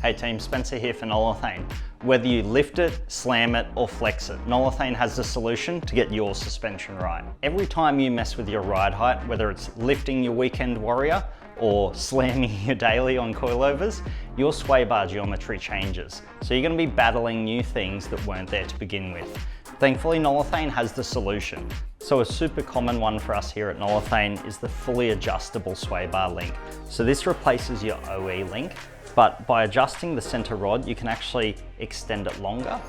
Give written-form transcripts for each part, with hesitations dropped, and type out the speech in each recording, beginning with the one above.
Hey team, Spencer here for Nolathane. Whether you lift it, slam it, or flex it, Nolathane has the solution to get your suspension right. Every time you mess with your ride height, whether it's lifting your weekend warrior or slamming your daily on coilovers, your sway bar geometry changes. So you're going to be battling new things that weren't there to begin with. Thankfully, Nolathane has the solution. So a super common one for us here at Nolathane is the fully adjustable sway bar link. So this replaces your OE link, but by adjusting the center rod, you can actually extend it longer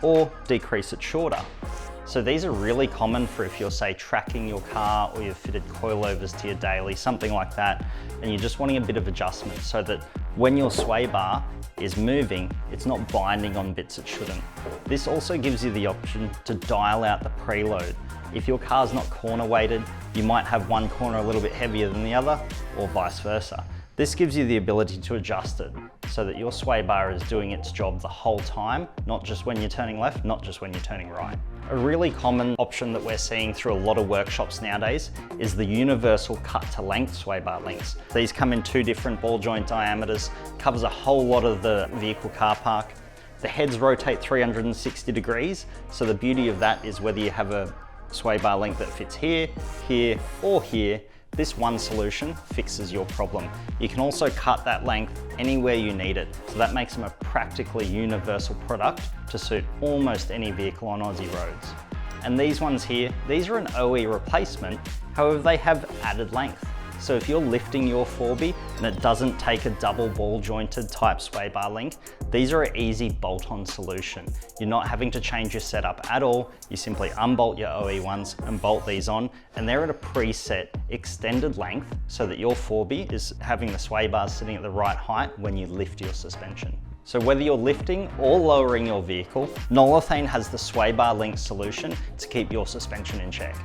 or decrease it shorter. So these are really common for if you're, say, tracking your car or you've fitted coilovers to your daily, something like that, and you're just wanting a bit of adjustment so that when your sway bar is moving, it's not binding on bits it shouldn't. This also gives you the option to dial out the preload. If your car's not corner weighted, you might have one corner a little bit heavier than the other, or vice versa. This gives you the ability to adjust it so that your sway bar is doing its job the whole time, not just when you're turning left, not just when you're turning right. A really common option that we're seeing through a lot of workshops nowadays is the universal cut to length sway bar links. These come in two different ball joint diameters, covers a whole lot of the vehicle car park. The heads rotate 360 degrees, so the beauty of that is whether you have a sway bar link that fits here, here, or here, this one solution fixes your problem. You can also cut that length anywhere you need it, so that makes them a practically universal product to suit almost any vehicle on Aussie roads. And these ones here, these are an OE replacement, however they have added length. So if you're lifting your 4B and it doesn't take a double ball jointed type sway bar link, these are an easy bolt-on solution. You're not having to change your setup at all. You simply unbolt your OE ones and bolt these on, and they're at a preset extended length so that your 4B is having the sway bars sitting at the right height when you lift your suspension. So whether you're lifting or lowering your vehicle, Nolathane has the sway bar link solution to keep your suspension in check.